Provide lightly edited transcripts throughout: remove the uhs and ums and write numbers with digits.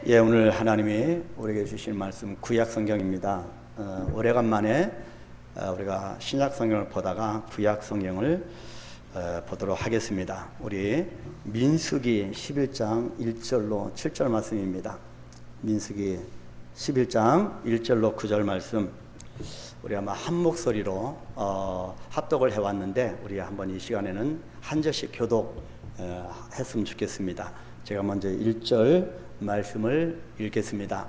예, 오늘 하나님이 우리에게 주신 말씀 구약 성경입니다. 오래간만에 우리가 신약 성경을 보다가 구약 성경을 보도록 하겠습니다. 우리 민수기 11장 1절로 7절 말씀입니다. 민수기 11장 1절로 9절 말씀, 우리 아마 한 목소리로 합독을 해왔는데 우리 한번 이 시간에는 한 절씩 교독 했으면 좋겠습니다. 제가 먼저 1절 말씀을 읽겠습니다.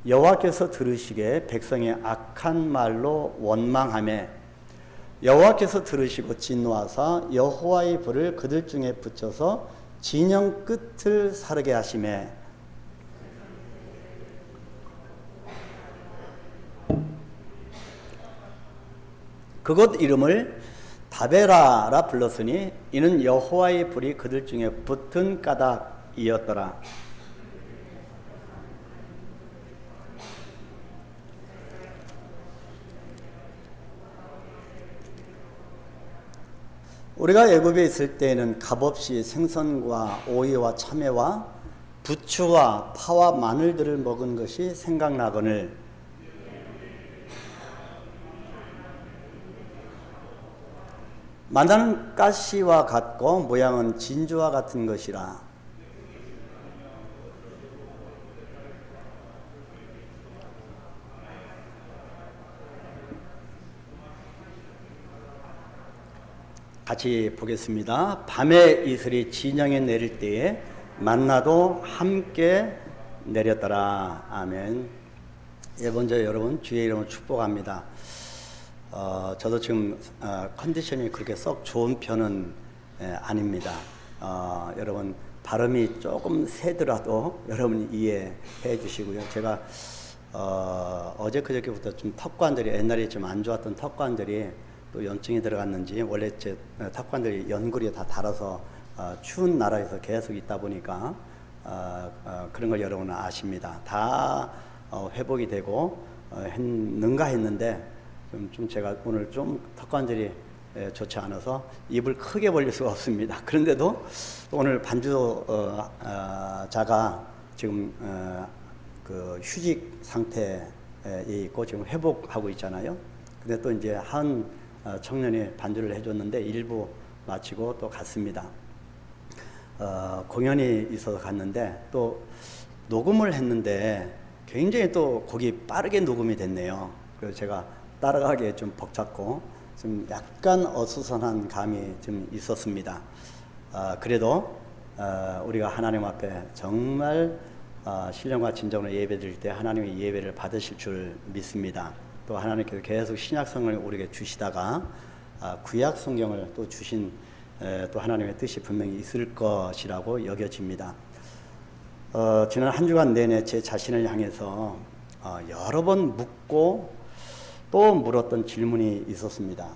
여호와께서 들으시기에 백성의 악한 말로 원망하며 여호와께서 들으시고 진노하사 여호와의 불을 그들 중에 붙여서 진영 끝을 사르게 하시매 그곳 이름을 다베라라 불렀으니 이는 여호와의 불이 그들 중에 붙은 까닭이었더라. 우리가 애굽에 있을 때에는 값없이 생선과 오이와 참외와 부추와 파와 마늘들을 먹은 것이 생각나거늘 만나는 가시와 같고 모양은 진주와 같은 것이라. 같이 보겠습니다. 밤에 이슬이 진영에 내릴 때에 만나도 함께 내렸더라. 아멘. 예, 먼저 여러분 주의 이름으로 축복합니다. 저도 지금 컨디션이 그렇게 썩 좋은 편은 아닙니다. 여러분 발음이 조금 세더라도 여러분 이해해 주시고요. 제가 어제 그저께부터 좀 턱관절이 옛날에 좀 안 좋았던 턱관절이 또 염증이 들어갔는지 원래 제 턱관절이 연골이 다 닳아서 추운 나라에서 계속 있다 보니까 그런 걸 여러분은 아십니다. 다 회복이 되고 했는가 했는데 좀 제가 오늘 좀 턱관절이 좋지 않아서 입을 크게 벌릴 수가 없습니다. 그런데도 오늘 반주자가 지금 그 휴직 상태에 있고 지금 회복하고 있잖아요. 근데 또 이제 한 청년이 반주를 해줬는데 일부 마치고 또 갔습니다. 공연이 있어서 갔는데 또 녹음을 했는데 굉장히 또 곡이 빠르게 녹음이 됐네요. 그래서 제가 따라가기에 좀 벅찼고 좀 약간 어수선한 감이 좀 있었습니다. 그래도 우리가 하나님 앞에 정말 신령과 진정으로 예배드릴 때 하나님의 예배를 받으실 줄 믿습니다. 또 하나님께서 계속 신약성을 우리에게 주시다가 구약 성경을 또 주신 또 하나님의 뜻이 분명히 있을 것이라고 여겨집니다. 지난 한 주간 내내 제 자신을 향해서 여러 번 묻고 또 물었던 질문이 있었습니다.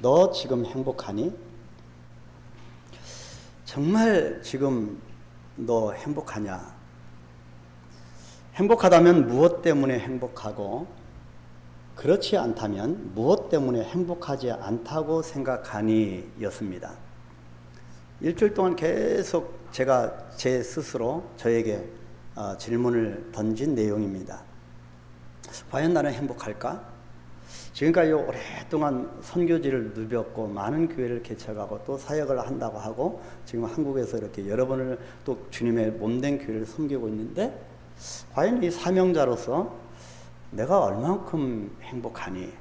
너 지금 행복하니? 정말 지금 너 행복하냐? 행복하다면 무엇 때문에 행복하고 그렇지 않다면 무엇 때문에 행복하지 않다고 생각하니? 였습니다. 일주일 동안 계속 제가 제 스스로 저에게 질문을 던진 내용입니다. 과연 나는 행복할까? 지금까지 오랫동안 선교지를 누볐고 많은 교회를 개척하고 또 사역을 한다고 하고 지금 한국에서 이렇게 여러분을 또 주님의 몸된 교회를 섬기고 있는데 과연 이 사명자로서 내가 얼만큼 행복하니?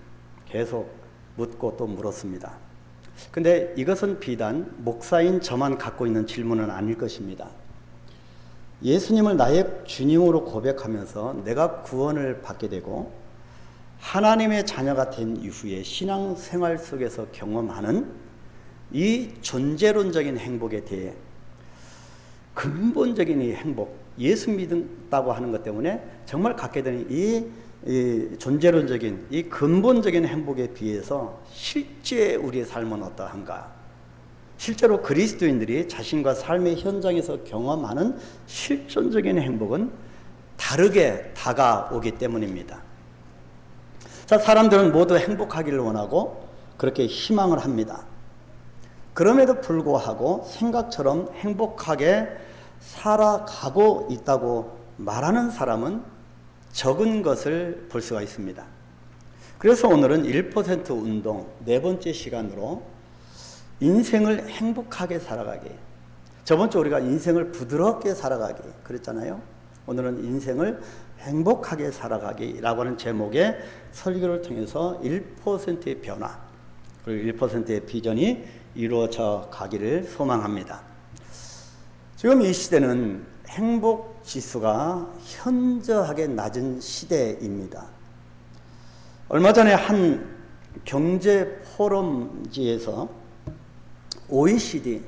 계속 묻고 또 물었습니다. 근데 이것은 비단 목사인 저만 갖고 있는 질문은 아닐 것입니다. 예수님을 나의 주님으로 고백하면서 내가 구원을 받게 되고 하나님의 자녀가 된 이후에 신앙생활 속에서 경험하는 이 존재론적인 행복에 대해 근본적인 이 행복, 예수 믿는다고 하는 것 때문에 정말 갖게 되는 이 존재론적인 이 근본적인 행복에 비해서 실제 우리의 삶은 어떠한가? 실제로 그리스도인들이 자신과 삶의 현장에서 경험하는 실존적인 행복은 다르게 다가오기 때문입니다. 자, 사람들은 모두 행복하기를 원하고 그렇게 희망을 합니다. 그럼에도 불구하고 생각처럼 행복하게 살아가고 있다고 말하는 사람은 적은 것을 볼 수가 있습니다. 그래서 오늘은 1% 운동 네 번째 시간으로 인생을 행복하게 살아가기. 저번 주 우리가 인생을 부드럽게 살아가기 그랬잖아요. 오늘은 인생을 행복하게 살아가기라고 하는 제목의 설교를 통해서 1%의 변화 그리고 1%의 비전이 이루어져 가기를 소망합니다. 지금 이 시대는 행복 지수가 현저하게 낮은 시대입니다. 얼마 전에 한 경제 포럼지에서 OECD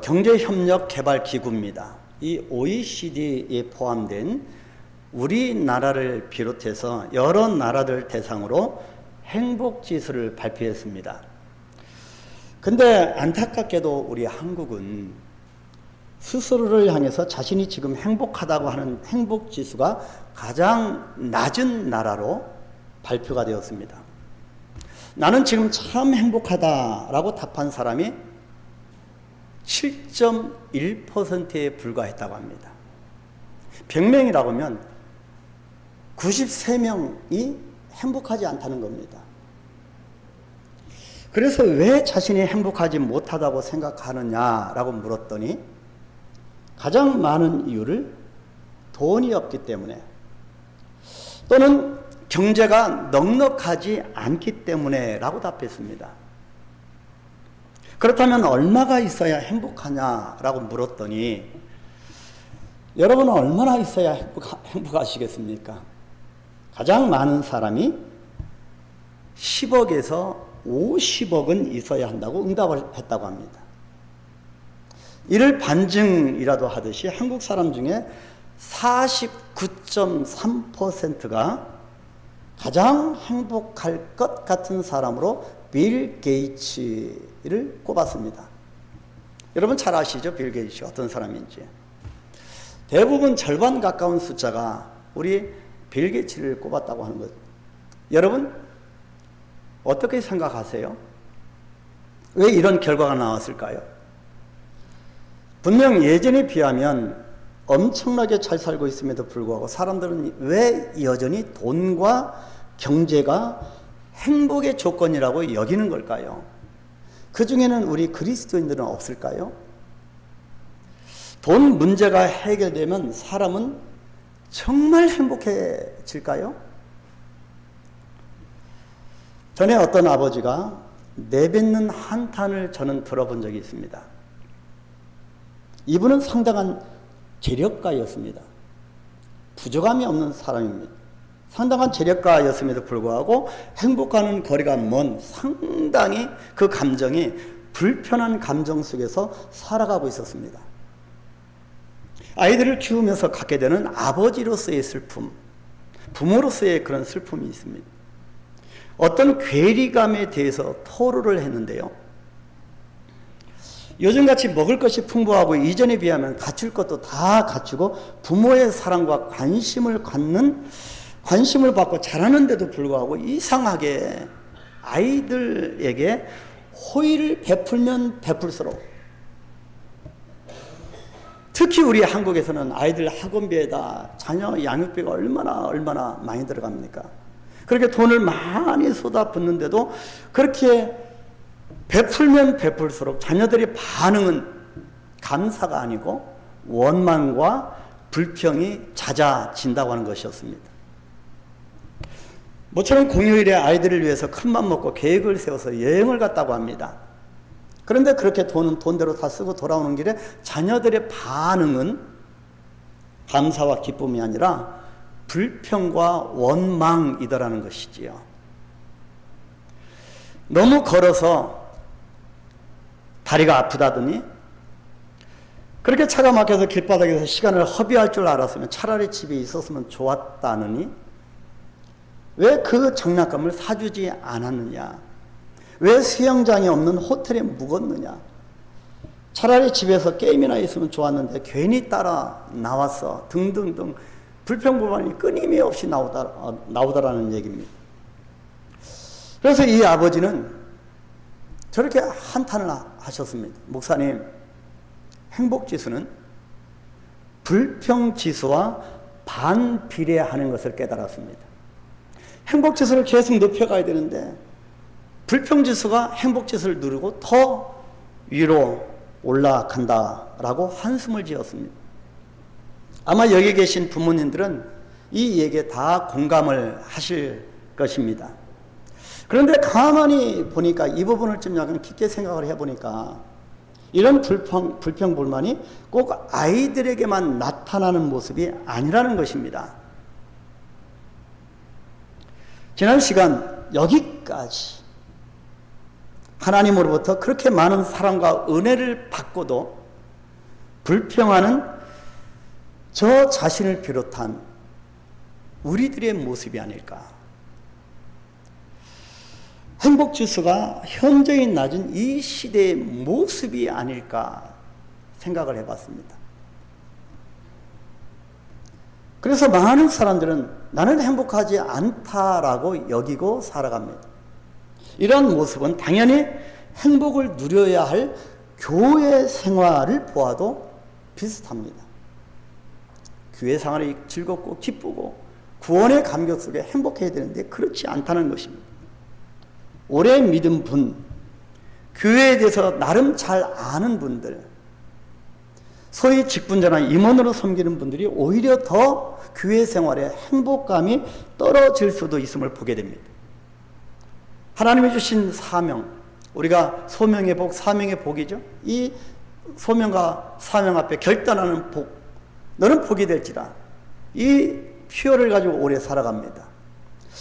경제협력개발기구입니다. 이 OECD에 포함된 우리나라를 비롯해서 여러 나라들 대상으로 행복지수를 발표했습니다. 근데 안타깝게도 우리 한국은 스스로를 향해서 자신이 지금 행복하다고 하는 행복지수가 가장 낮은 나라로 발표가 되었습니다. 나는 지금 참 행복하다라고 답한 사람이 7.1%에 불과했다고 합니다. 100명이라고 하면 93명이 행복하지 않다는 겁니다. 그래서 왜 자신이 행복하지 못하다고 생각하느냐라고 물었더니 가장 많은 이유를 돈이 없기 때문에 또는 경제가 넉넉하지 않기 때문에 라고 답했습니다. 그렇다면 얼마가 있어야 행복하냐라고 물었더니 여러분은 얼마나 있어야 행복하시겠습니까? 가장 많은 사람이 10억에서 50억은 있어야 한다고 응답을 했다고 합니다. 이를 반증이라도 하듯이 한국 사람 중에 49.3%가 가장 행복할 것 같은 사람으로 빌 게이츠를 꼽았습니다. 여러분 잘 아시죠? 빌 게이츠 어떤 사람인지. 대부분 절반 가까운 숫자가 우리 빌 게이츠를 꼽았다고 하는 거죠. 여러분 어떻게 생각하세요? 왜 이런 결과가 나왔을까요? 분명 예전에 비하면 엄청나게 잘 살고 있음에도 불구하고 사람들은 왜 여전히 돈과 경제가 행복의 조건이라고 여기는 걸까요? 그 중에는 우리 그리스도인들은 없을까요? 돈 문제가 해결되면 사람은 정말 행복해질까요? 전에 어떤 아버지가 내뱉는 한탄을 저는 들어본 적이 있습니다. 이분은 상당한 재력가였습니다. 부족함이 없는 사람입니다. 상당한 재력가였음에도 불구하고 행복과는 거리가 먼 상당히 그 감정이 불편한 감정 속에서 살아가고 있었습니다. 아이들을 키우면서 갖게 되는 아버지로서의 슬픔, 부모로서의 그런 슬픔이 있습니다. 어떤 괴리감에 대해서 토로를 했는데요. 요즘같이 먹을 것이 풍부하고 이전에 비하면 갖출 것도 다 갖추고 부모의 사랑과 관심을 받고 자라는데도 불구하고 이상하게 아이들에게 호의를 베풀면 베풀수록 특히 우리 한국에서는 아이들 학원비에다 자녀 양육비가 얼마나 많이 들어갑니까? 그렇게 돈을 많이 쏟아붓는데도 그렇게 베풀면 베풀수록 자녀들의 반응은 감사가 아니고 원망과 불평이 잦아진다고 하는 것이었습니다. 모처럼 공휴일에 아이들을 위해서 큰맘 먹고 계획을 세워서 여행을 갔다고 합니다. 그런데 그렇게 돈은 돈대로 다 쓰고 돌아오는 길에 자녀들의 반응은 감사와 기쁨이 아니라 불평과 원망이더라는 것이지요. 너무 걸어서 다리가 아프다더니 그렇게 차가 막혀서 길바닥에서 시간을 허비할 줄 알았으면 차라리 집에 있었으면 좋았다느니 왜 그 장난감을 사주지 않았느냐? 왜 수영장이 없는 호텔에 묵었느냐? 차라리 집에서 게임이나 있으면 좋았는데 괜히 따라 나왔어 등등등 불평불만이 끊임없이 나오더라는 얘기입니다. 그래서 이 아버지는 저렇게 한탄을 하셨습니다. 목사님, 행복지수는 불평지수와 반비례하는 것을 깨달았습니다. 행복지수를 계속 높여가야 되는데 불평지수가 행복지수를 누르고 더 위로 올라간다라고 한숨을 지었습니다. 아마 여기 계신 부모님들은 이 얘기에 다 공감을 하실 것입니다. 그런데 가만히 보니까 이 부분을 좀 약간 깊게 생각을 해보니까 이런 불평불만이 꼭 아이들에게만 나타나는 모습이 아니라는 것입니다. 지난 시간 여기까지 하나님으로부터 그렇게 많은 사랑과 은혜를 받고도 불평하는 저 자신을 비롯한 우리들의 모습이 아닐까. 행복지수가 현저히 낮은 이 시대의 모습이 아닐까 생각을 해봤습니다. 그래서 많은 사람들은 나는 행복하지 않다라고 여기고 살아갑니다. 이런 모습은 당연히 행복을 누려야 할 교회 생활을 보아도 비슷합니다. 교회 생활이 즐겁고 기쁘고 구원의 감격 속에 행복해야 되는데 그렇지 않다는 것입니다. 오래 믿은 분, 교회에 대해서 나름 잘 아는 분들, 소위 직분자나 임원으로 섬기는 분들이 오히려 더 교회 생활에 행복감이 떨어질 수도 있음을 보게 됩니다. 하나님이 주신 사명, 우리가 소명의 복, 사명의 복이죠. 이 소명과 사명 앞에 결단하는 복, 너는 복이 될지라. 이 표현을 가지고 오래 살아갑니다.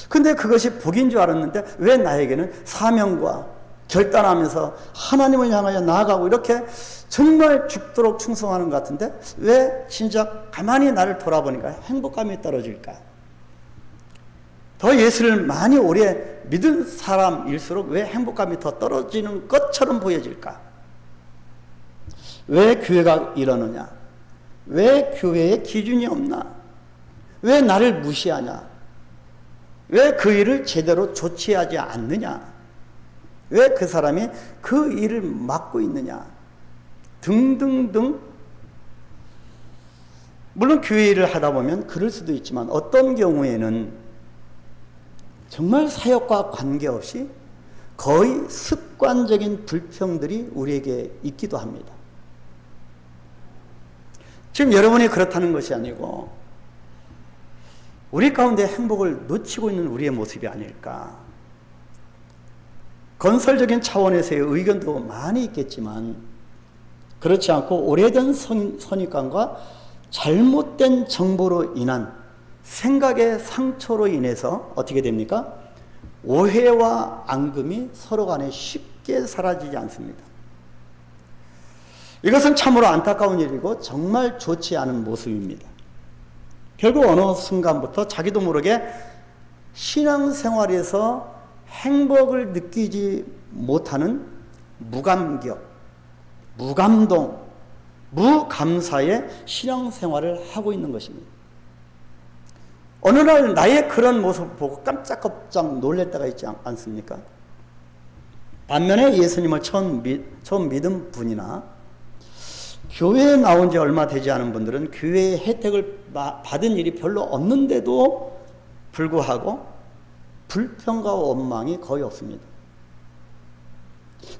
근데 그것이 복인 줄 알았는데 왜 나에게는 사명과 결단하면서 하나님을 향하여 나아가고 이렇게 정말 죽도록 충성하는 것 같은데 왜 진짜 가만히 나를 돌아보니까 행복감이 떨어질까? 더 예수를 많이 오래 믿은 사람일수록 왜 행복감이 더 떨어지는 것처럼 보여질까? 왜 교회가 이러느냐? 왜 교회에 기준이 없나? 왜 나를 무시하냐? 왜 그 일을 제대로 조치하지 않느냐? 왜 그 사람이 그 일을 맡고 있느냐? 등등등. 물론 교회 일을 하다 보면 그럴 수도 있지만 어떤 경우에는 정말 사역과 관계없이 거의 습관적인 불평들이 우리에게 있기도 합니다. 지금 여러분이 그렇다는 것이 아니고 우리 가운데 행복을 놓치고 있는 우리의 모습이 아닐까. 건설적인 차원에서의 의견도 많이 있겠지만 그렇지 않고 오래된 선입관과 잘못된 정보로 인한 생각의 상처로 인해서 어떻게 됩니까? 오해와 앙금이 서로 간에 쉽게 사라지지 않습니다. 이것은 참으로 안타까운 일이고 정말 좋지 않은 모습입니다. 결국 어느 순간부터 자기도 모르게 신앙생활에서 행복을 느끼지 못하는 무감격, 무감동, 무감사의 신앙생활을 하고 있는 것입니다. 어느 날 나의 그런 모습을 보고 깜짝깜짝 놀랄 때가 있지 않습니까? 반면에 예수님을 처음 믿은 분이나 교회에 나온 지 얼마 되지 않은 분들은 교회의 혜택을 받은 일이 별로 없는데도 불구하고 불평과 원망이 거의 없습니다.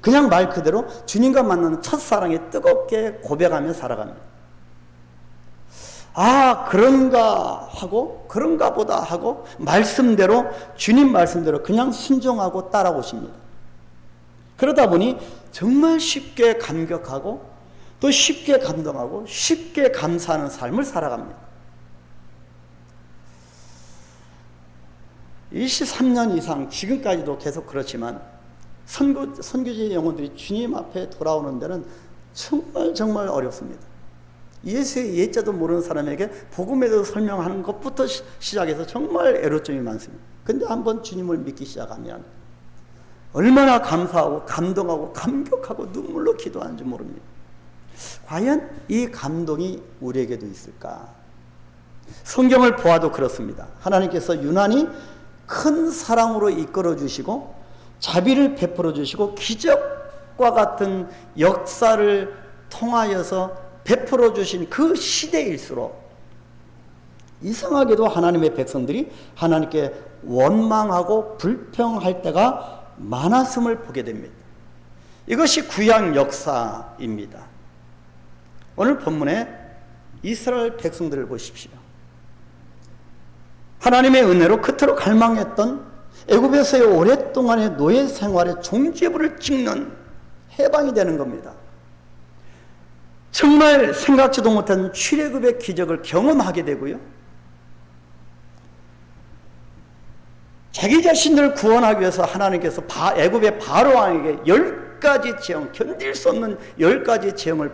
그냥 말 그대로 주님과 만나는 첫사랑에 뜨겁게 고백하며 살아갑니다. 아, 그런가 하고 그런가 보다 하고 말씀대로 주님 말씀대로 그냥 순종하고 따라오십니다. 그러다 보니 정말 쉽게 감격하고 또 쉽게 감동하고 쉽게 감사하는 삶을 살아갑니다. 23년 이상 지금까지도 계속 그렇지만 선교지의 영혼들이 주님 앞에 돌아오는 데는 정말 어렵습니다. 예수의 예자도 모르는 사람에게 복음에 대해서 설명하는 것부터 시작해서 정말 애로점이 많습니다. 근데 한번 주님을 믿기 시작하면 얼마나 감사하고 감동하고 감격하고 눈물로 기도하는지 모릅니다. 과연 이 감동이 우리에게도 있을까? 성경을 보아도 그렇습니다. 하나님께서 유난히 큰 사랑으로 이끌어 주시고 자비를 베풀어 주시고 기적과 같은 역사를 통하여서 베풀어 주신 그 시대일수록 이상하게도 하나님의 백성들이 하나님께 원망하고 불평할 때가 많았음을 보게 됩니다. 이것이 구약 역사입니다. 오늘 본문에 이스라엘 백성들을 보십시오. 하나님의 은혜로 그토록 갈망했던 애굽에서의 오랫동안의 노예 생활의 종지부를 찍는 해방이 되는 겁니다. 정말 생각지도 못한 출애굽의 기적을 경험하게 되고요. 자기 자신들을 구원하기 위해서 하나님께서 애굽의 바로 왕에게 10가지 재앙, 견딜 수 없는 10가지 재앙을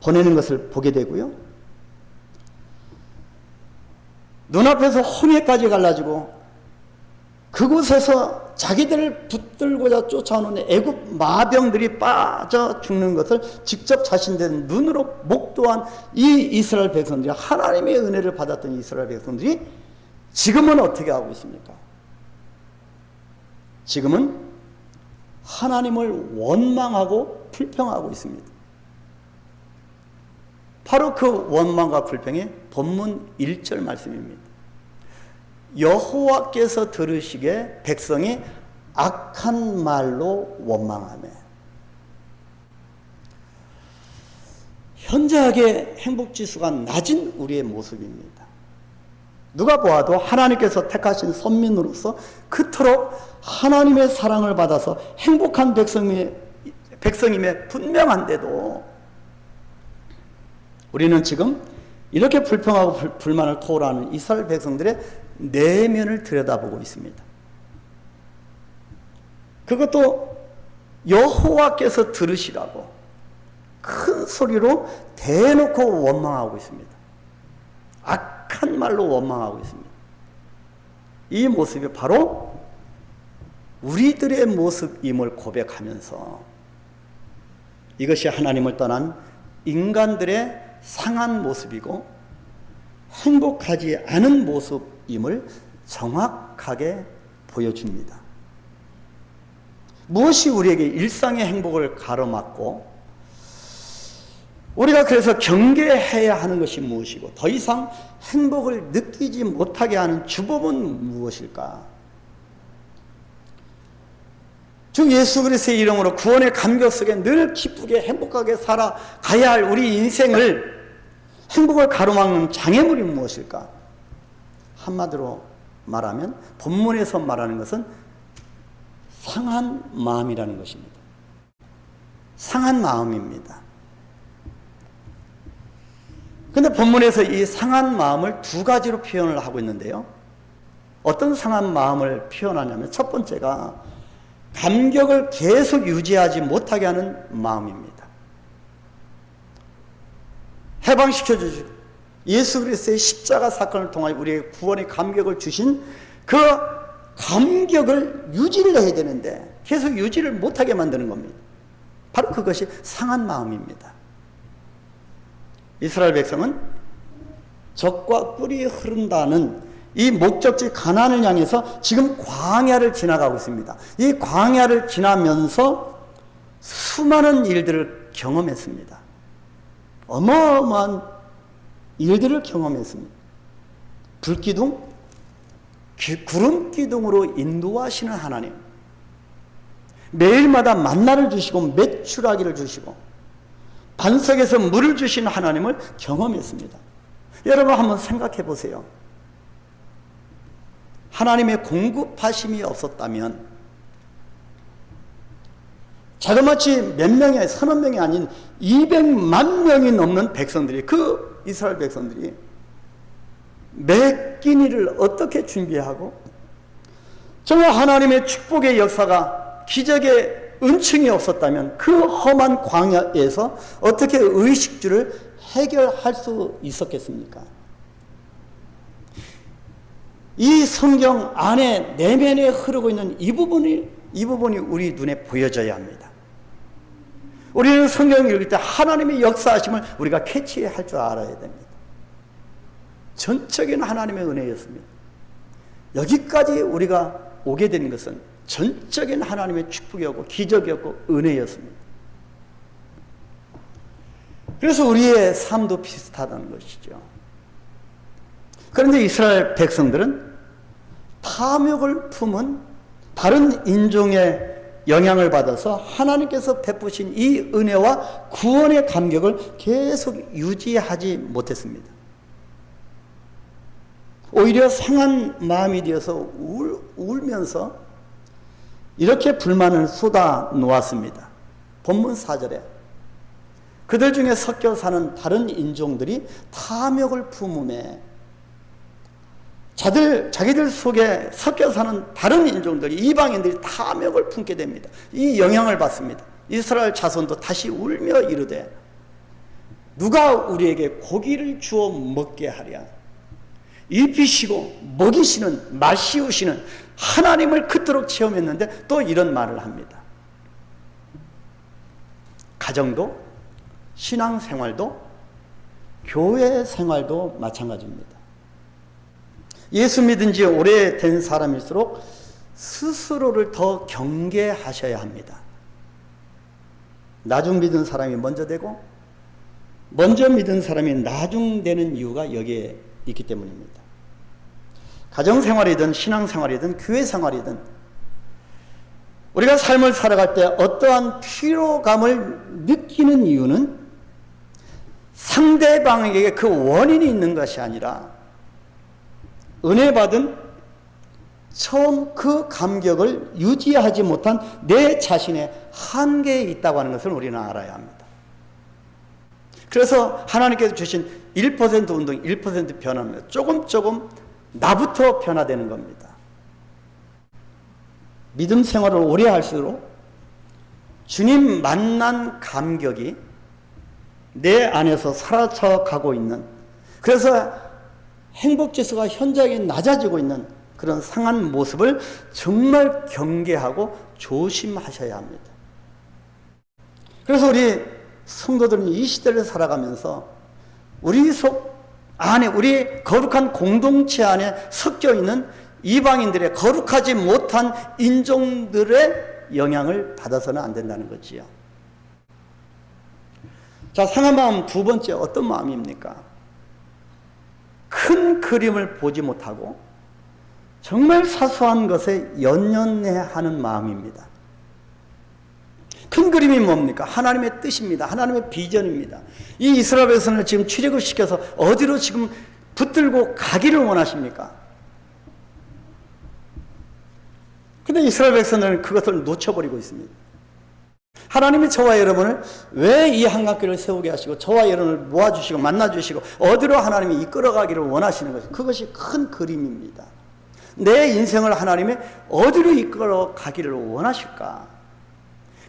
보내는 것을 보게 되고요. 눈앞에서 홍해까지 갈라지고 그곳에서 자기들을 붙들고자 쫓아오는 애굽 마병들이 빠져 죽는 것을 직접 자신들 눈으로 목도한 이 이스라엘 백성들이, 하나님의 은혜를 받았던 이스라엘 백성들이 지금은 어떻게 하고 있습니까? 지금은 하나님을 원망하고 불평하고 있습니다. 바로 그 원망과 불평이 본문 1절 말씀입니다. 여호와께서 들으시기에 백성이 악한 말로 원망하며. 현저하게 행복지수가 낮은 우리의 모습입니다. 누가 보아도 하나님께서 택하신 선민으로서 그토록 하나님의 사랑을 받아서 행복한 백성임에 분명한데도 우리는 지금 이렇게 불평하고 불만을 토로하는 이스라엘 백성들의 내면을 들여다보고 있습니다. 그것도 여호와께서 들으시라고 큰 소리로 대놓고 원망하고 있습니다. 악한 말로 원망하고 있습니다. 이 모습이 바로 우리들의 모습임을 고백하면서 이것이 하나님을 떠난 인간들의 상한 모습이고 행복하지 않은 모습임을 정확하게 보여줍니다. 무엇이 우리에게 일상의 행복을 가로막고 우리가 그래서 경계해야 하는 것이 무엇이고 더 이상 행복을 느끼지 못하게 하는 주범은 무엇일까? 주 예수 그리스도의 이름으로 구원의 감격 속에 늘 기쁘게 행복하게 살아가야 할 우리 인생을 행복을 가로막는 장애물이 무엇일까? 한마디로 말하면 본문에서 말하는 것은 상한 마음이라는 것입니다. 상한 마음입니다. 그런데 본문에서 이 상한 마음을 두 가지로 표현을 하고 있는데요. 어떤 상한 마음을 표현하냐면 첫 번째가 감격을 계속 유지하지 못하게 하는 마음입니다. 해방시켜 주시고 예수 그리스도의 십자가 사건을 통하여 우리에게 구원의 감격을 주신 그 감격을 유지를 해야 되는데 계속 유지를 못하게 만드는 겁니다. 바로 그것이 상한 마음입니다. 이스라엘 백성은 젖과 꿀이 흐른다는 이 목적지 가나안을 향해서 지금 광야를 지나가고 있습니다. 이 광야를 지나면서 수많은 일들을 경험했습니다. 어마어마한 일들을 경험했습니다. 불기둥, 구름기둥으로 인도하시는 하나님, 매일마다 만나를 주시고 메추라기를 주시고 반석에서 물을 주신 하나님을 경험했습니다. 여러분 한번 생각해 보세요. 하나님의 공급하심이 없었다면 자그마치 몇 명이 서너 명이 아닌 200만 명이 넘는 백성들이, 그 이스라엘 백성들이 매 끼니를 어떻게 준비하고 정말 하나님의 축복의 역사가, 기적의 은총이 없었다면 그 험한 광야에서 어떻게 의식주를 해결할 수 있었겠습니까? 이 성경 안에 내면에 흐르고 있는 이 부분이 우리 눈에 보여져야 합니다. 우리는 성경을 읽을 때 하나님의 역사하심을 우리가 캐치할 줄 알아야 됩니다. 전적인 하나님의 은혜였습니다. 여기까지 우리가 오게 된 것은 전적인 하나님의 축복이었고 기적이었고 은혜였습니다. 그래서 우리의 삶도 비슷하다는 것이죠. 그런데 이스라엘 백성들은 탐욕을 품은 다른 인종의 영향을 받아서 하나님께서 베푸신 이 은혜와 구원의 감격을 계속 유지하지 못했습니다. 오히려 상한 마음이 되어서 울면서 이렇게 불만을 쏟아 놓았습니다. 본문 4절에 그들 중에 섞여 사는 다른 인종들이 탐욕을 품음에 자기들 속에 섞여 사는 다른 인종들이, 이방인들이 탐욕을 품게 됩니다. 이 영향을 받습니다. 이스라엘 자손도 다시 울며 이르되 누가 우리에게 고기를 주어 먹게 하랴. 입히시고 먹이시는, 마시우시는 하나님을 그토록 체험했는데 또 이런 말을 합니다. 가정도, 신앙생활도, 교회 생활도 마찬가지입니다. 예수 믿은 지 오래된 사람일수록 스스로를 더 경계하셔야 합니다. 나중 믿은 사람이 먼저 되고 먼저 믿은 사람이 나중 되는 이유가 여기에 있기 때문입니다. 가정생활이든 신앙생활이든 교회생활이든 우리가 삶을 살아갈 때 어떠한 피로감을 느끼는 이유는 상대방에게 그 원인이 있는 것이 아니라 은혜 받은 처음 그 감격을 유지하지 못한 내 자신의 한계에 있다고 하는 것을 우리는 알아야 합니다. 그래서 하나님께서 주신 1% 운동, 1% 변화입니다. 조금 나부터 변화되는 겁니다. 믿음 생활을 오래 할수록 주님 만난 감격이 내 안에서 사라져 가고 있는, 그래서 행복지수가 현저하게 낮아지고 있는 그런 상한 모습을 정말 경계하고 조심하셔야 합니다. 그래서 우리 성도들은 이 시대를 살아가면서 우리 속 안에, 우리 거룩한 공동체 안에 섞여 있는 이방인들의 거룩하지 못한 인종들의 영향을 받아서는 안 된다는 거지요. 자, 상한 마음 두 번째 어떤 마음입니까? 큰 그림을 보지 못하고 정말 사소한 것에 연연해하는 마음입니다. 큰 그림이 뭡니까? 하나님의 뜻입니다. 하나님의 비전입니다. 이 이스라엘 백성을 지금 출애굽 시켜서 어디로 지금 붙들고 가기를 원하십니까? 근데 이스라엘 백성들은 그것을 놓쳐버리고 있습니다. 하나님이 저와 여러분을 왜 이 한강길을 세우게 하시고 저와 여러분을 모아주시고 만나주시고 어디로 하나님이 이끌어가기를 원하시는 것이, 그것이 큰 그림입니다. 내 인생을 하나님이 어디로 이끌어가기를 원하실까?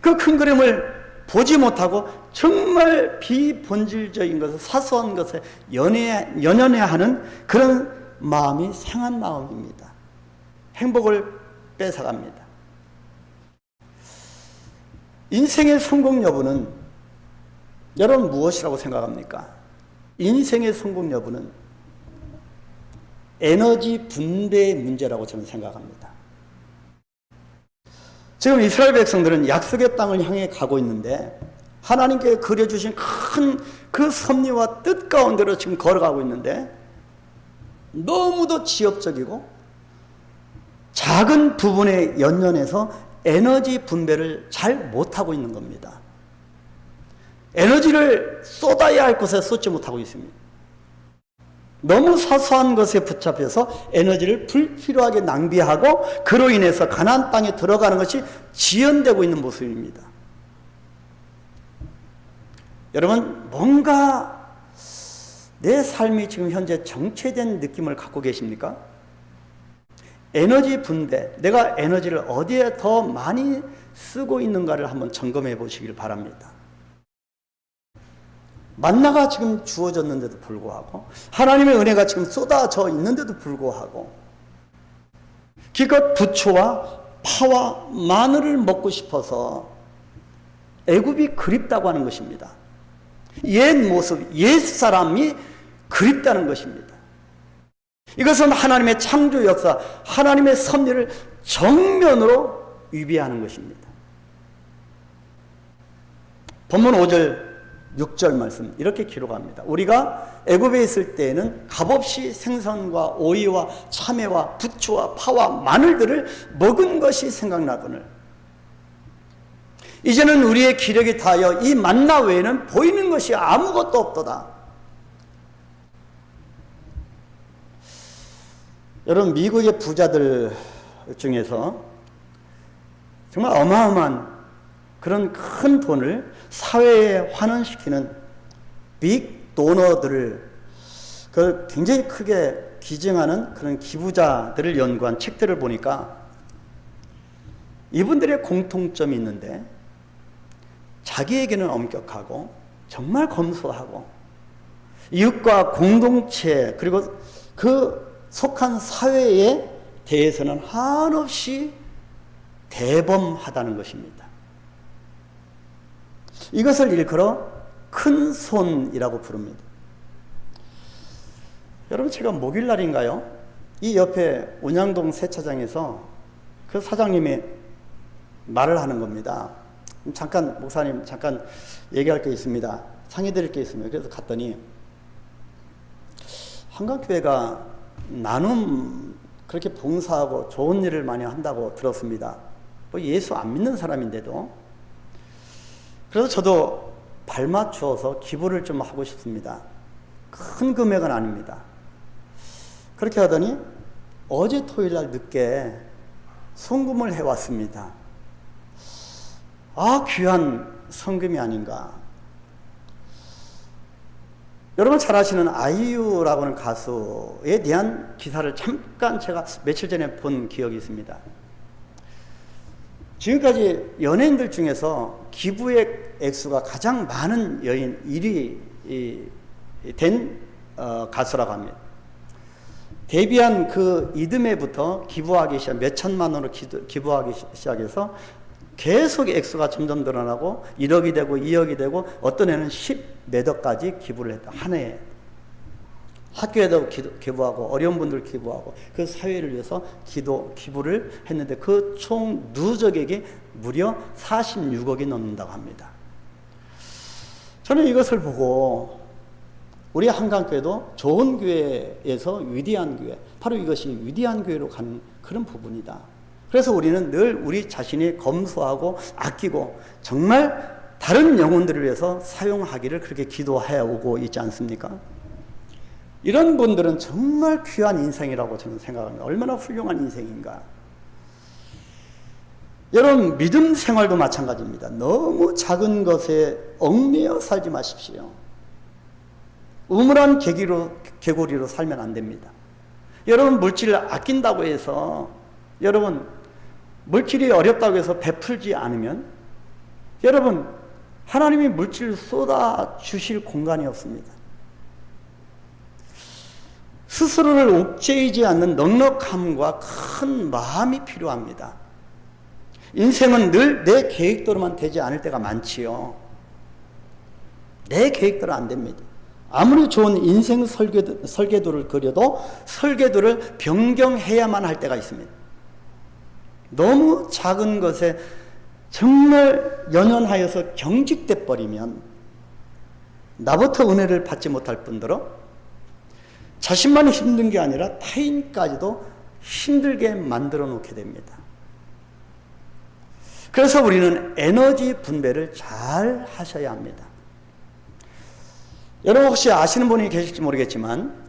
그 큰 그림을 보지 못하고 정말 비본질적인 것을, 사소한 것에 연연해하는 그런 마음이 상한 마음입니다. 행복을 뺏어갑니다. 인생의 성공 여부는 여러분 무엇이라고 생각합니까? 인생의 성공 여부는 에너지 분배의 문제라고 저는 생각합니다. 지금 이스라엘 백성들은 약속의 땅을 향해 가고 있는데 하나님께 그려주신 큰 그 섭리와 뜻 가운데로 지금 걸어가고 있는데 너무도 지역적이고 작은 부분에 연연해서 에너지 분배를 잘 못하고 있는 겁니다. 에너지를 쏟아야 할 곳에 쏟지 못하고 있습니다. 너무 사소한 것에 붙잡혀서 에너지를 불필요하게 낭비하고 그로 인해서 가나안 땅에 들어가는 것이 지연되고 있는 모습입니다. 여러분, 뭔가 내 삶이 지금 현재 정체된 느낌을 갖고 계십니까? 에너지 분배, 내가 에너지를 어디에 더 많이 쓰고 있는가를 한번 점검해 보시길 바랍니다. 만나가 지금 주어졌는데도 불구하고, 하나님의 은혜가 지금 쏟아져 있는데도 불구하고 기껏 부초와 파와 마늘을 먹고 싶어서 애굽이 그립다고 하는 것입니다. 옛 모습, 옛 사람이 그립다는 것입니다. 이것은 하나님의 창조 역사, 하나님의 섭리를 정면으로 위배하는 것입니다. 본문 5절 6절 말씀 이렇게 기록합니다. 우리가 애굽에 있을 때에는 값없이 생선과 오이와 참외와 부추와 파와 마늘들을 먹은 것이 생각나거늘 이제는 우리의 기력이 다하여 이 만나 외에는 보이는 것이 아무것도 없도다. 여러분, 미국의 부자들 중에서 정말 어마어마한 그런 큰 돈을 사회에 환원시키는 빅 도너들을 그걸 굉장히 크게 기증하는 그런 기부자들을 연구한 책들을 보니까 이분들의 공통점이 있는데 자기에게는 엄격하고 정말 검소하고 이웃과 공동체 그리고 그 속한 사회에 대해서는 한없이 대범하다는 것입니다. 이것을 일컬어 큰 손이라고 부릅니다. 여러분, 제가 목요일날인가요? 이 옆에 운양동 세차장에서 그 사장님이 말을 하는 겁니다. 잠깐 목사님 잠깐 얘기할 게 있습니다. 상의드릴 게 있습니다. 그래서 갔더니 한강교회가 나눔 그렇게 봉사하고 좋은 일을 많이 한다고 들었습니다. 뭐 예수 안 믿는 사람인데도. 그래서 저도 발맞추어서 기부를 좀 하고 싶습니다. 큰 금액은 아닙니다. 그렇게 하더니 어제 토요일날 늦게 송금을 해왔습니다. 아, 귀한 성금이 아닌가. 여러분 잘 아시는 아이유라고 하는 가수에 대한 기사를 잠깐 제가 며칠 전에 본 기억이 있습니다. 지금까지 연예인들 중에서 기부액 액수가 가장 많은 여인 1위 된 가수라고 합니다. 데뷔한 그 이듬해부터 기부하기 시작, 몇 천만 원으로 기부하기 시작해서 계속 액수가 점점 늘어나고 1억이 되고 2억이 되고 어떤 해는 10몇 억까지 기부를 했다. 한 해에. 학교에도 기부하고 어려운 분들 기부하고 그 사회를 위해서 기부를 했는데 그 총 누적액이 무려 46억이 넘는다고 합니다. 저는 이것을 보고 우리 한강교회도 좋은 교회에서 위대한 교회, 바로 이것이 위대한 교회로 가는 그런 부분이다. 그래서 우리는 늘 우리 자신이 검소하고 아끼고 정말 다른 영혼들을 위해서 사용하기를 그렇게 기도해 오고 있지 않습니까? 이런 분들은 정말 귀한 인생이라고 저는 생각합니다. 얼마나 훌륭한 인생인가. 여러분, 믿음 생활도 마찬가지입니다. 너무 작은 것에 얽매여 살지 마십시오. 우물한 개구리로 살면 안 됩니다. 여러분, 물질을 아낀다고 해서, 여러분, 물질이 어렵다고 해서 베풀지 않으면, 여러분, 하나님이 물질을 쏟아 주실 공간이 없습니다. 스스로를 옥죄이지 않는 넉넉함과 큰 마음이 필요합니다. 인생은 늘 내 계획대로만 되지 않을 때가 많지요. 내 계획대로 안 됩니다. 아무리 좋은 인생 설계도를 그려도 설계도를 변경해야만 할 때가 있습니다. 너무 작은 것에 정말 연연하여서 경직돼 버리면 나부터 은혜를 받지 못할 뿐더러 자신만 힘든 게 아니라 타인까지도 힘들게 만들어 놓게 됩니다. 그래서 우리는 에너지 분배를 잘 하셔야 합니다. 여러분 혹시 아시는 분이 계실지 모르겠지만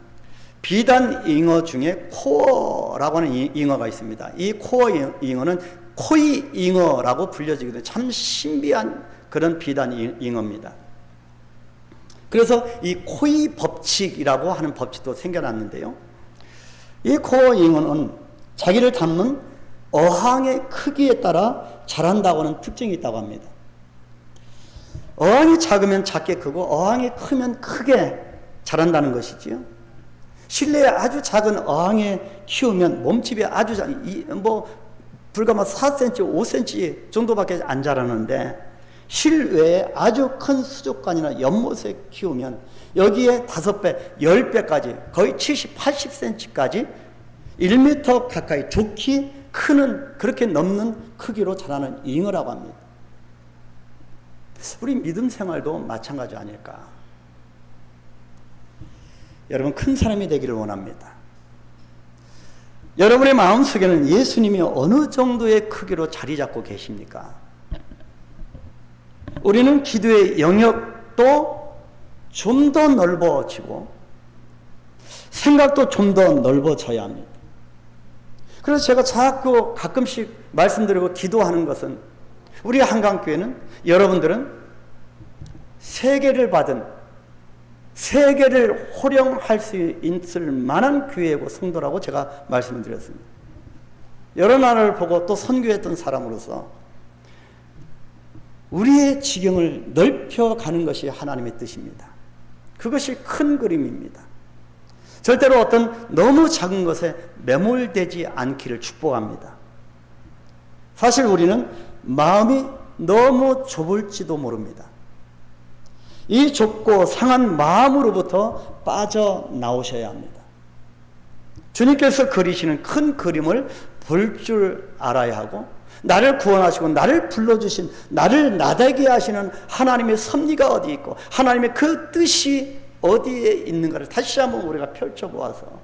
비단 잉어 중에 코어라고 하는 잉어가 있습니다. 이 코어 잉어는 코이 잉어라고 불려지거든요. 참 신비한 그런 비단 잉어입니다. 그래서 이 코이 법칙이라고 하는 법칙도 생겨났는데요. 이 코어 잉어는 자기를 담는 어항의 크기에 따라 자란다고 하는 특징이 있다고 합니다. 어항이 작으면 작게 크고 어항이 크면 크게 자란다는 것이지요. 실내에 아주 작은 어항에 키우면 몸집이 아주 불과 4cm, 5cm 정도밖에 안 자라는데 실외에 아주 큰 수족관이나 연못에 키우면 여기에 5배, 10배까지 거의 70, 80cm까지 1m 가까이 좋게 크는 그렇게 넘는 크기로 자라는 잉어라고 합니다. 우리 믿음 생활도 마찬가지 아닐까. 여러분, 큰 사람이 되기를 원합니다. 여러분의 마음속에는 예수님이 어느 정도의 크기로 자리 잡고 계십니까? 우리는 기도의 영역도 좀 더 넓어지고 생각도 좀 더 넓어져야 합니다. 그래서 제가 자꾸 가끔씩 말씀드리고 기도하는 것은, 우리 한강교회는, 여러분들은 세계를 받은, 세계를 호령할 수 있을 만한 교회고 성도라고 제가 말씀을 드렸습니다. 여러 나라를 보고 또 선교했던 사람으로서 우리의 지경을 넓혀가는 것이 하나님의 뜻입니다. 그것이 큰 그림입니다. 절대로 어떤 너무 작은 것에 매몰되지 않기를 축복합니다. 사실 우리는 마음이 너무 좁을지도 모릅니다. 이 좁고 상한 마음으로부터 빠져나오셔야 합니다. 주님께서 그리시는 큰 그림을 볼 줄 알아야 하고, 나를 구원하시고 나를 불러주신, 나를 나되게 하시는 하나님의 섭리가 어디 있고 하나님의 그 뜻이 어디에 있는가를 다시 한번 우리가 펼쳐보아서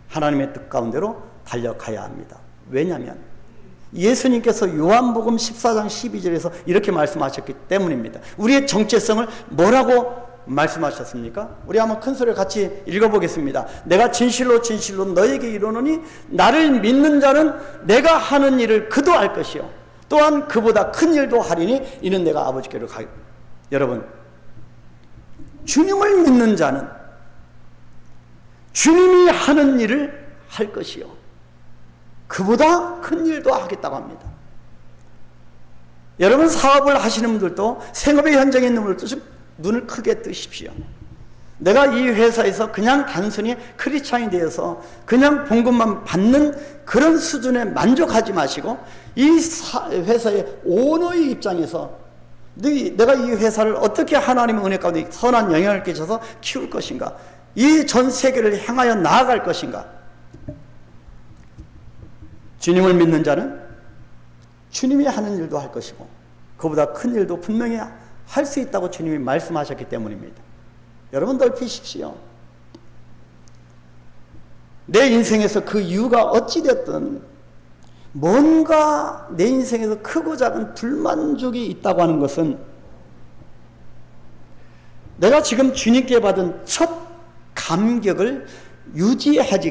하나님의 뜻 가운데로 달려가야 합니다. 왜냐하면 예수님께서 요한복음 14장 12절에서 이렇게 말씀하셨기 때문입니다. 우리의 정체성을 뭐라고 말씀하셨습니까? 우리 한번 큰 소리로 같이 읽어보겠습니다. 내가 진실로 진실로 너에게 이르노니 나를 믿는 자는 내가 하는 일을 그도 할 것이요 또한 그보다 큰 일도 하리니 이는 내가 아버지께로 가요. 여러분, 주님을 믿는 자는 주님이 하는 일을 할 것이요 그보다 큰 일도 하겠다고 합니다. 여러분, 사업을 하시는 분들도, 생업의 현장에 있는 분들도 좀 눈을 크게 뜨십시오. 내가 이 회사에서 그냥 단순히 크리스찬이 되어서 그냥 봉급만 받는 그런 수준에 만족하지 마시고, 이 회사의 오너의 입장에서 내가 이 회사를 어떻게 하나님의 은혜 가운데 선한 영향을 끼쳐서 키울 것인가, 이 전 세계를 향하여 나아갈 것인가. 주님을 믿는 자는 주님이 하는 일도 할 것이고 그보다 큰 일도 분명히 할 수 있다고 주님이 말씀하셨기 때문입니다. 여러분, 넓히십시오. 내 인생에서 그 이유가 어찌됐든 뭔가 내 인생에서 크고 작은 불만족이 있다고 하는 것은 내가 지금 주님께 받은 첫 감격을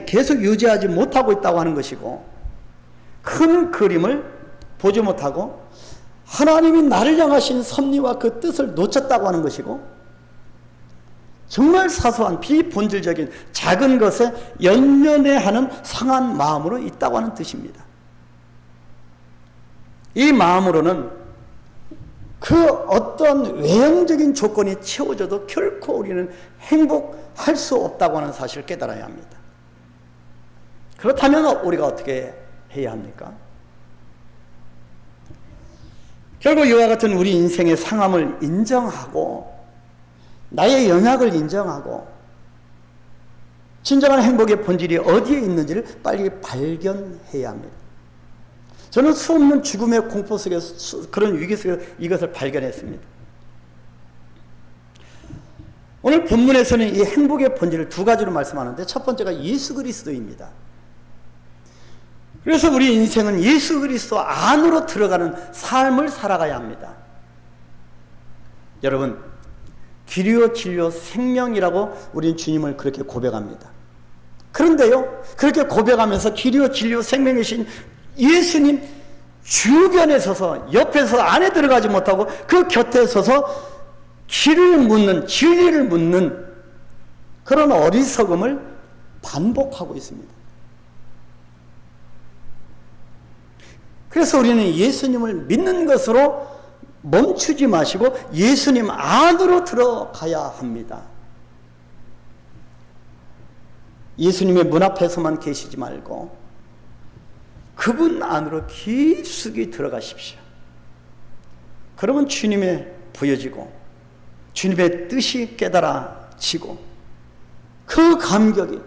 계속 유지하지 못하고 있다고 하는 것이고, 큰 그림을 보지 못하고 하나님이 나를 향하신 섭리와 그 뜻을 놓쳤다고 하는 것이고, 정말 사소한 비본질적인 작은 것에 연연해하는 상한 마음으로 있다고 하는 뜻입니다. 이 마음으로는 그 어떤 외형적인 조건이 채워져도 결코 우리는 행복할 수 없다고 하는 사실을 깨달아야 합니다. 그렇다면 우리가 어떻게 해야 합니까? 결국 이와 같은 우리 인생의 상함을 인정하고 나의 연약을 인정하고 진정한 행복의 본질이 어디에 있는지를 빨리 발견해야 합니다. 저는 수없는 죽음의 공포 속에서, 그런 위기 속에서 이것을 발견했습니다. 오늘 본문에서는 이 행복의 본질을 두 가지로 말씀하는데, 첫 번째가 예수 그리스도입니다. 그래서 우리 인생은 예수 그리스도 안으로 들어가는 삶을 살아가야 합니다. 여러분, 길이요 진리요 생명이라고 우리는 주님을 그렇게 고백합니다. 그런데요, 그렇게 고백하면서 길이요 진리요 생명이신 예수님 주변에 서서, 옆에 서 안에 들어가지 못하고 그 곁에 서서 길을 묻는, 진리를 묻는 그런 어리석음을 반복하고 있습니다. 그래서 우리는 예수님을 믿는 것으로 멈추지 마시고 예수님 안으로 들어가야 합니다. 예수님의 문 앞에서만 계시지 말고 그분 안으로 깊숙이 들어가십시오. 그러면 주님의 보여지고 주님의 뜻이 깨달아지고 그 감격이,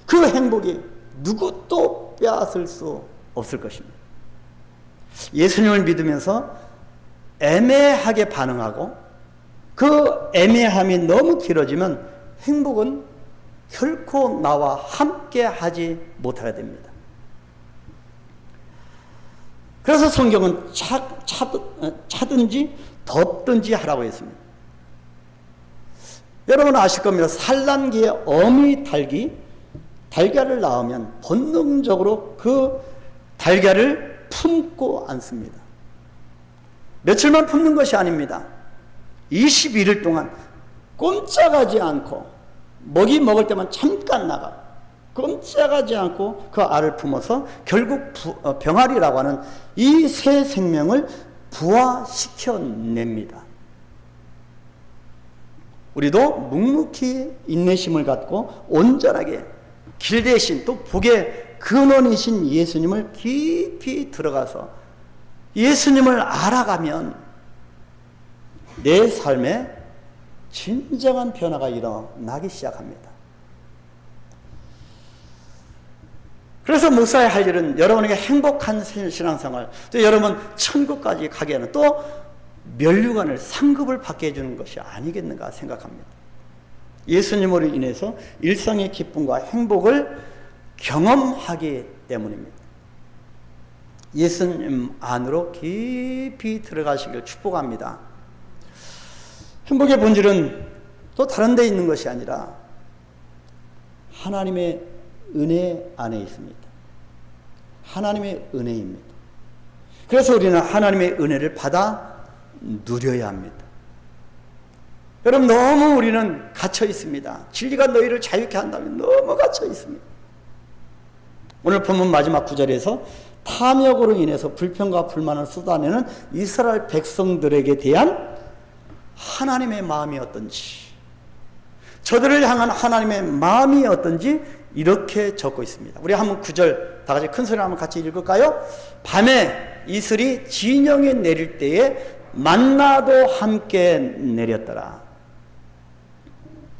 그 행복이 누구도 빼앗을 수 없을 것입니다. 예수님을 믿으면서 애매하게 반응하고 그 애매함이 너무 길어지면 행복은 결코 나와 함께 하지 못하게 됩니다. 그래서 성경은 차든지 덥든지 하라고 했습니다. 여러분 아실 겁니다. 산란기에 어미 달걀을 낳으면 본능적으로 그 달걀을 품고 앉습니다. 며칠만 품는 것이 아닙니다. 21일 동안 꼼짝하지 않고 먹이 먹을 때만 잠깐 나가 꼼짝하지 않고 그 알을 품어서 결국 병아리라고 하는 이 새 생명을 부화시켜냅니다. 우리도 묵묵히 인내심을 갖고 온전하게 길 대신 또 복의 근원이신 예수님을 깊이 들어가서 예수님을 알아가면 내 삶에 진정한 변화가 일어나기 시작합니다. 그래서 목사의 할 일은 여러분에게 행복한 신앙생활, 또 여러분 천국까지 가게 하는 또 면류관을 상급을 받게 해주는 것이 아니겠는가 생각합니다. 예수님으로 인해서 일상의 기쁨과 행복을 경험하기 때문입니다. 예수님 안으로 깊이 들어가시길 축복합니다. 행복의 본질은 또 다른 데 있는 것이 아니라 하나님의 은혜 안에 있습니다. 하나님의 은혜입니다. 그래서 우리는 하나님의 은혜를 받아 누려야 합니다. 여러분 너무 우리는 갇혀 있습니다. 진리가 너희를 자유케 한다면 너무 갇혀 있습니다. 오늘 본문 마지막 구절에서 탐욕으로 인해서 불평과 불만을 쏟아내는 이스라엘 백성들에게 대한 하나님의 마음이 어떤지, 저들을 향한 하나님의 마음이 어떤지 이렇게 적고 있습니다. 우리 한번 9절 다 같이 큰 소리로 한번 같이 읽을까요? 밤에 이슬이 진영에 내릴 때에 만나도 함께 내렸더라.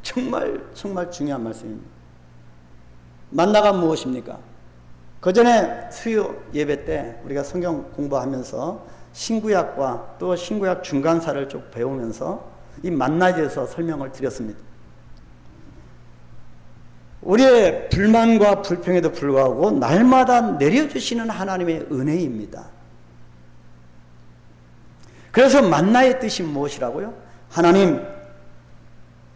정말 중요한 말씀입니다. 만나가 무엇입니까? 그 전에 수요 예배 때 우리가 성경 공부하면서 신구약과 또 신구약 중간사를 쭉 배우면서 이 만나에 대해서 설명을 드렸습니다. 우리의 불만과 불평에도 불구하고 날마다 내려주시는 하나님의 은혜입니다. 그래서 만나의 뜻이 무엇이라고요? 하나님,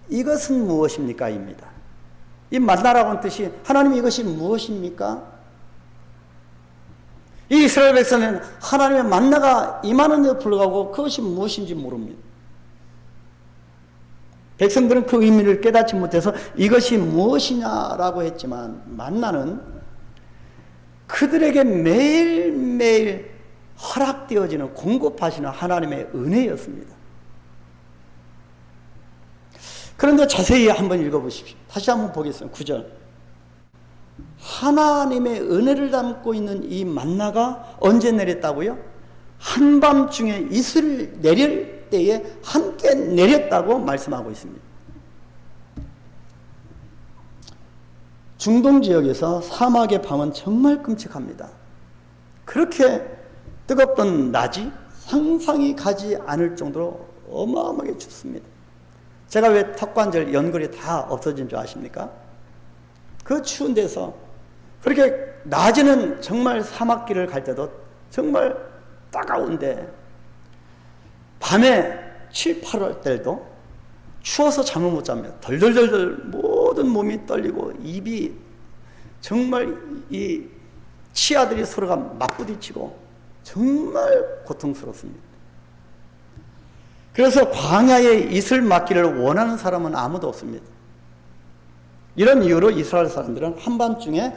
이것은 무엇입니까? 입니다. 이 만나라고 하는 뜻이 하나님 이것이 무엇입니까? 이 이스라엘 백성은 하나님의 만나가 임하는데도 불구하고 그것이 무엇인지 모릅니다. 백성들은 그 의미를 깨닫지 못해서 이것이 무엇이냐라고 했지만 만나는 그들에게 매일매일 허락되어지는 공급하시는 하나님의 은혜였습니다. 그런데 자세히 한번 읽어보십시오. 다시 한번 보겠습니다. 9절. 하나님의 은혜를 담고 있는 이 만나가 언제 내렸다고요? 한밤중에 이슬을 내릴 때에 함께 내렸다고 말씀하고 있습니다. 중동 지역에서 사막의 밤은 정말 끔찍합니다. 그렇게 뜨겁던 낮이 상상이 가지 않을 정도로 어마어마하게 춥습니다. 제가 왜 턱관절 연골이 다 없어진 줄 아십니까? 그 추운 데서 그렇게 낮에는 정말 사막길을 갈 때도 정말 따가운데 밤에 7, 8월 때도 추워서 잠을 못 잡니다. 덜덜덜덜 모든 몸이 떨리고 입이 정말 이 치아들이 서로가 맞부딪히고 정말 고통스럽습니다. 그래서 광야에 이슬 맞기를 원하는 사람은 아무도 없습니다. 이런 이유로 이스라엘 사람들은 한밤중에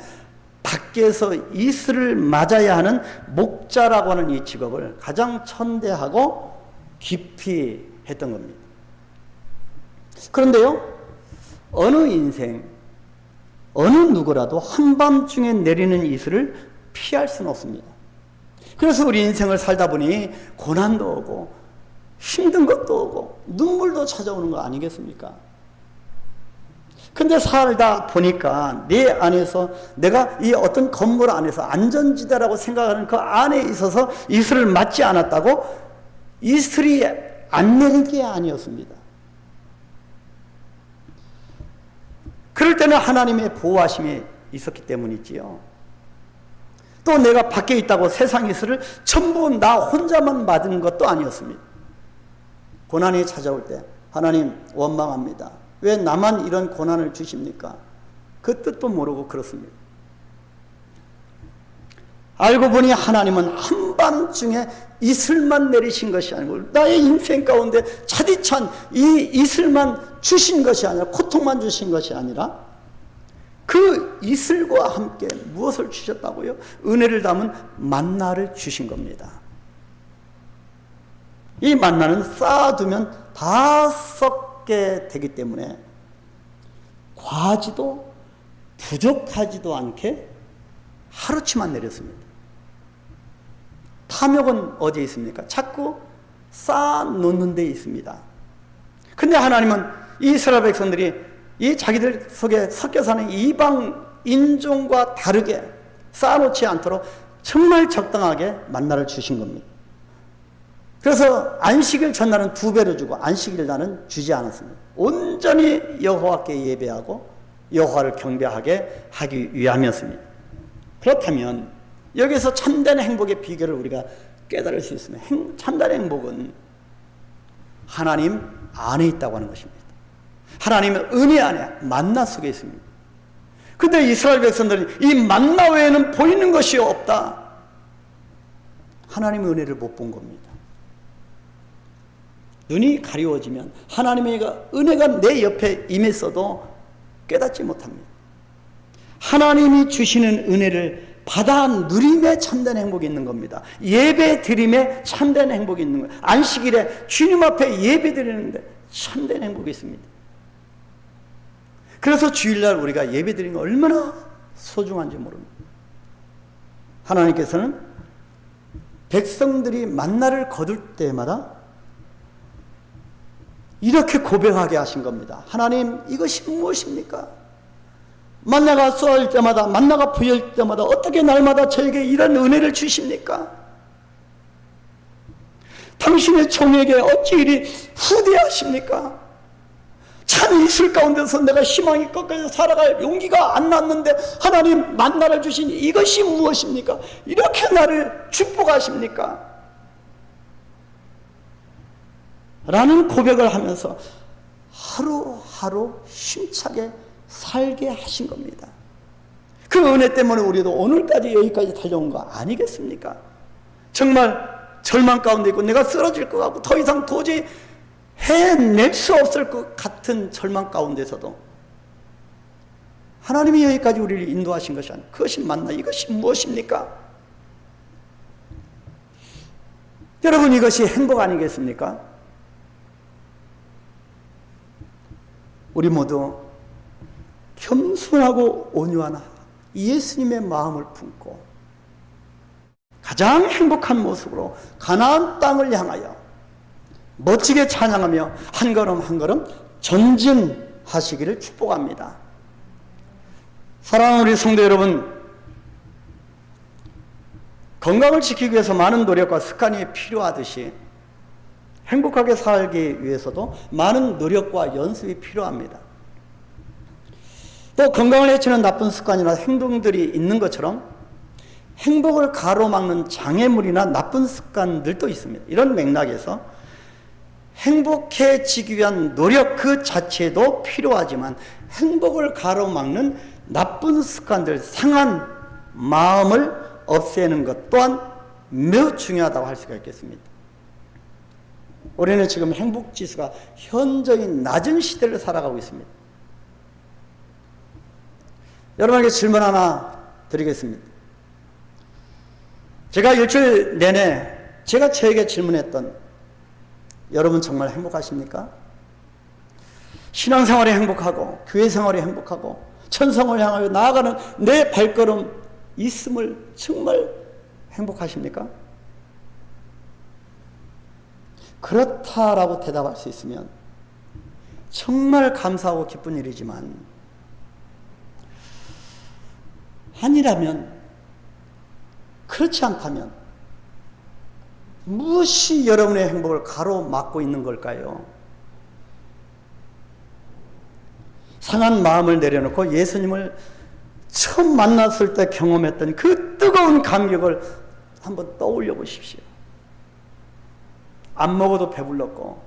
밖에서 이슬을 맞아야 하는 목자라고 하는 이 직업을 가장 천대하고 깊이 했던 겁니다. 그런데요, 어느 인생, 어느 누구라도 한밤중에 내리는 이슬을 피할 수는 없습니다. 그래서 우리 인생을 살다 보니 고난도 오고 힘든 것도 오고 눈물도 찾아오는 거 아니겠습니까? 근데 살다 보니까 내 안에서 내가 이 어떤 건물 안에서 안전지대라고 생각하는 그 안에 있어서 이슬을 맞지 않았다고 이슬이 안 내린 게 아니었습니다. 그럴 때는 하나님의 보호하심이 있었기 때문이지요. 또 내가 밖에 있다고 세상 이슬을 전부 나 혼자만 맞은 것도 아니었습니다. 고난이 찾아올 때 하나님 원망합니다. 왜 나만 이런 고난을 주십니까? 그 뜻도 모르고 그렇습니다. 알고 보니 하나님은 한밤중에 이슬만 내리신 것이 아니고 나의 인생 가운데 차디찬 이 이슬만 주신 것이 아니라, 고통만 주신 것이 아니라 그 이슬과 함께 무엇을 주셨다고요? 은혜를 담은 만나를 주신 겁니다. 이 만나는 쌓아두면 다 썩게 되기 때문에 과하지도 부족하지도 않게 하루치만 내렸습니다. 탐욕은 어디에 있습니까? 자꾸 쌓아놓는 데 있습니다. 근데 하나님은 이 이스라엘 백성들이 이 자기들 속에 섞여 사는 이방 인종과 다르게 쌓아놓지 않도록 정말 적당하게 만나를 주신 겁니다. 그래서 안식일 전날은 2배로 주고 안식일 날은 주지 않았습니다. 온전히 여호와께 예배하고 여호와를 경배하게 하기 위함이었습니다. 그렇다면 여기서 참된 행복의 비결을 우리가 깨달을 수 있습니다. 참된 행복은 하나님 안에 있다고 하는 것입니다. 하나님의 은혜 안에, 만나 속에 있습니다. 근데 이스라엘 백성들은 이 만나 외에는 보이는 것이 없다. 하나님의 은혜를 못 본 겁니다. 눈이 가리워지면 하나님의 은혜가 내 옆에 임했어도 깨닫지 못합니다. 하나님이 주시는 은혜를 받아 누림에 참된 행복이 있는 겁니다. 예배 드림에 참된 행복이 있는 거예요. 안식일에 주님 앞에 예배 드리는데 참된 행복이 있습니다. 그래서 주일날 우리가 예배 드리는 게 얼마나 소중한지 모릅니다. 하나님께서는 백성들이 만나를 거둘 때마다 이렇게 고백하게 하신 겁니다. 하나님, 이것이 무엇입니까? 만나가 쏘일 때마다, 만나가 부여일 때마다 어떻게 날마다 저에게 이런 은혜를 주십니까? 당신의 종에게 어찌 이리 후대하십니까? 참 이슬 가운데서 내가 희망이 꺾여서 살아갈 용기가 안 났는데 하나님 만나를 주신 이것이 무엇입니까? 이렇게 나를 축복하십니까? 라는 고백을 하면서 하루하루 힘차게 살게 하신 겁니다. 그 은혜 때문에 우리도 오늘까지 여기까지 달려온 거 아니겠습니까? 정말 절망 가운데 있고 내가 쓰러질 것 같고 더 이상 도저히 해낼 수 없을 것 같은 절망 가운데서도 하나님이 여기까지 우리를 인도하신 것이 아니라 그것이 맞나? 이것이 무엇입니까? 여러분, 이것이 행복 아니겠습니까? 우리 모두 겸손하고 온유한 예수님의 마음을 품고 가장 행복한 모습으로 가나안 땅을 향하여 멋지게 찬양하며 한 걸음 한 걸음 전진하시기를 축복합니다. 사랑하는 우리 성도 여러분, 건강을 지키기 위해서 많은 노력과 습관이 필요하듯이 행복하게 살기 위해서도 많은 노력과 연습이 필요합니다. 또 건강을 해치는 나쁜 습관이나 행동들이 있는 것처럼 행복을 가로막는 장애물이나 나쁜 습관들도 있습니다. 이런 맥락에서 행복해지기 위한 노력 그 자체도 필요하지만 행복을 가로막는 나쁜 습관들, 상한 마음을 없애는 것 또한 매우 중요하다고 할 수가 있겠습니다. 우리는 지금 행복지수가 현저히 낮은 시대를 살아가고 있습니다. 여러분에게 질문 하나 드리겠습니다. 제가 일주일 내내 제가 저에게 질문했던 여러분 정말 행복하십니까? 신앙생활에 행복하고 교회생활에 행복하고 천성을 향하여 나아가는 내 발걸음 있음을 정말 행복하십니까? 그렇다라고 대답할 수 있으면 정말 감사하고 기쁜 일이지만 아니라면, 그렇지 않다면 무엇이 여러분의 행복을 가로막고 있는 걸까요? 상한 마음을 내려놓고 예수님을 처음 만났을 때 경험했던 그 뜨거운 감격을 한번 떠올려 보십시오. 안 먹어도 배불렀고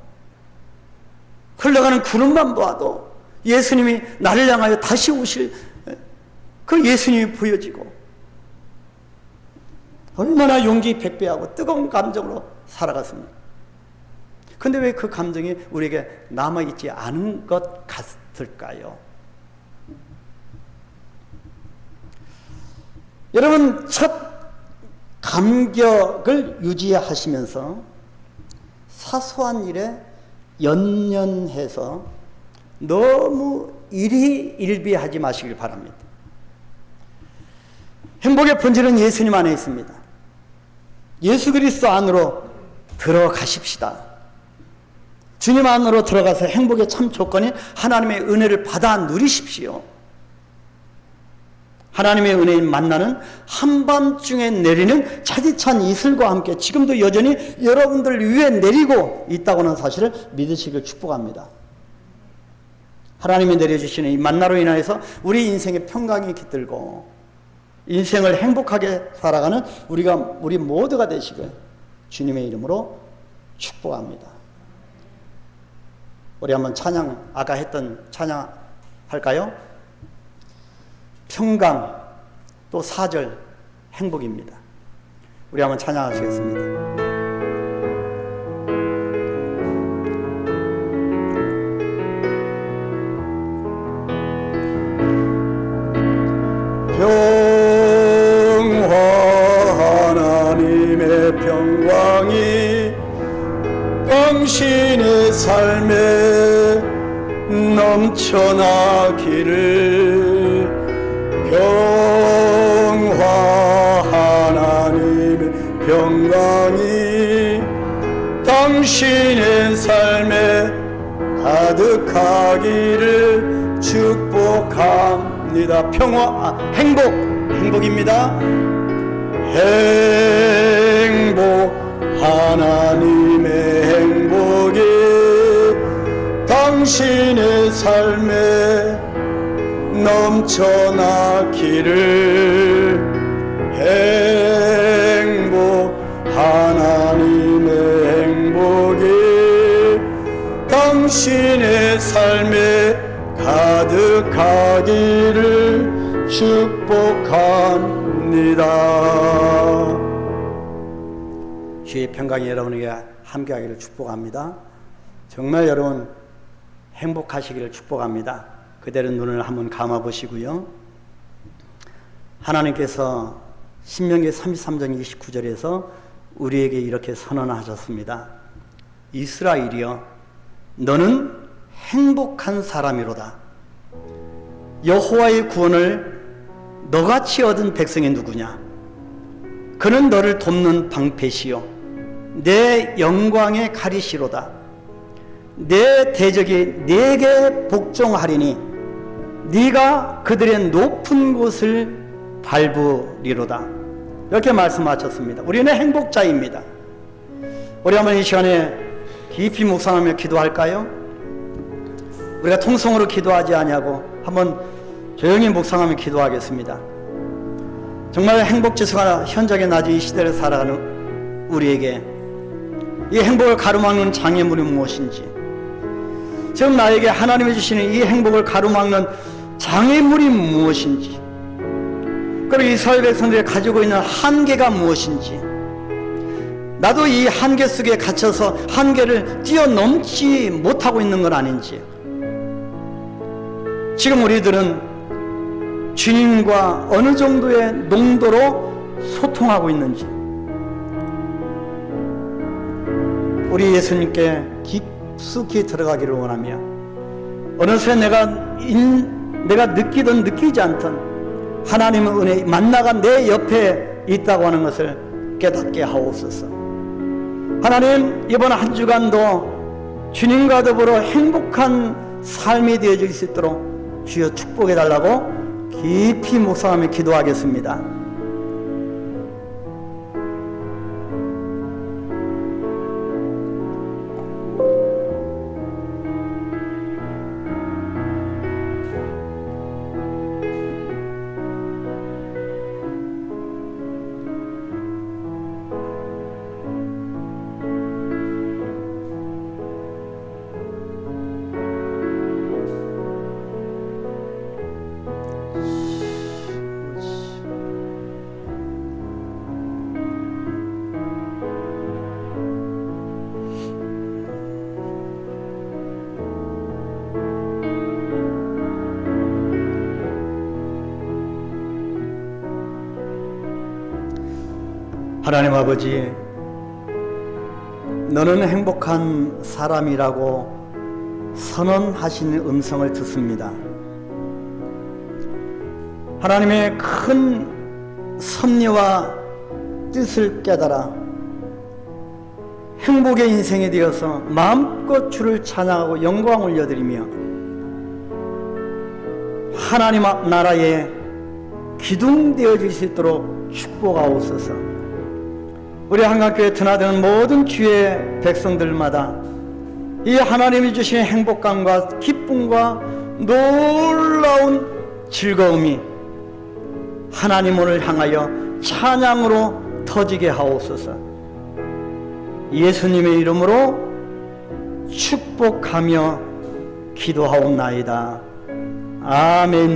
흘러가는 구름만 봐도 예수님이 나를 향하여 다시 오실 그 예수님이 보여지고 얼마나 용기 백배하고 뜨거운 감정으로 살아갔습니까? 근데 왜 그 감정이 우리에게 남아있지 않은 것 같을까요? 여러분, 첫 감격을 유지하시면서 사소한 일에 연연해서 너무 일희일비하지 마시길 바랍니다. 행복의 본질은 예수님 안에 있습니다. 예수 그리스도 안으로 들어가십시다. 주님 안으로 들어가서 행복의 참 조건인 하나님의 은혜를 받아 누리십시오. 하나님의 은혜인 만나는 한밤중에 내리는 차디찬 이슬과 함께 지금도 여전히 여러분들 위에 내리고 있다고는 사실을 믿으시길 축복합니다. 하나님이 내려주시는 이 만나로 인하여서 우리 인생의 평강이 깃들고 인생을 행복하게 살아가는 우리 모두가 되시길 주님의 이름으로 축복합니다. 우리 한번 찬양, 아까 했던 찬양 할까요? 평강, 또 4절 행복입니다. 우리 한번 찬양하시겠습니다. 평화 하나님의 평강이 당신의 삶에 넘쳐나기를 평화 하나님의 평강이 당신의 삶에 가득하기를 축복합니다. 평화, 행복입니다. 행복, 하나님의 행복이 당신의 삶에 넘쳐나기를 행복, 하나님의 행복이 당신의 삶에 가득하기를 축복합니다. 주의 평강이 여러분에게 함께하기를 축복합니다. 정말 여러분 행복하시기를 축복합니다. 그대로 눈을 한번 감아 보시고요. 하나님께서 신명기 33장 29절에서 우리에게 이렇게 선언하셨습니다. 이스라엘이여, 너는 행복한 사람이로다. 여호와의 구원을 너같이 얻은 백성이 누구냐? 그는 너를 돕는 방패시요 내 영광의 가리시로다. 내 대적이 네게 복종하리니 네가 그들의 높은 곳을 밟으리로다. 이렇게 말씀하셨습니다. 우리는 행복자입니다. 우리 한번 이 시간에 깊이 묵상하며 기도할까요? 우리가 통성으로 기도하지 아니하고 한번 조용히 묵상하며 기도하겠습니다. 정말 행복지수가 현저하게 낮은 이 시대를 살아가는 우리에게 이 행복을 가로막는 장애물이 무엇인지, 지금 나에게 하나님이 주시는 이 행복을 가로막는 장애물이 무엇인지, 그리고 이스라엘 백성들이 가지고 있는 한계가 무엇인지, 나도 이 한계 속에 갇혀서 한계를 뛰어넘지 못하고 있는 건 아닌지, 지금 우리들은 주님과 어느 정도의 농도로 소통하고 있는지, 우리 예수님께 깊숙이 들어가기를 원하며 어느새 내가 느끼든 느끼지 않든 하나님의 은혜 만나가 내 옆에 있다고 하는 것을 깨닫게 하옵소서. 하나님, 이번 한 주간도 주님과 더불어 행복한 삶이 되어질 수 있도록 주여 축복해 달라고 깊이 묵상하며 기도하겠습니다. 하나님 아버지, 너는 행복한 사람이라고 선언하시는 음성을 듣습니다. 하나님의 큰 섭리와 뜻을 깨달아 행복의 인생이 되어서 마음껏 주를 찬양하고 영광 올려드리며 하나님 앞 나라에 기둥되어질 수 있도록 축복하옵소서. 우리 한강교회 드나드는 모든 주의 백성들마다 이 하나님이 주신 행복감과 기쁨과 놀라운 즐거움이 하나님을 향하여 찬양으로 터지게 하옵소서. 예수님의 이름으로 축복하며 기도하옵나이다. 아멘.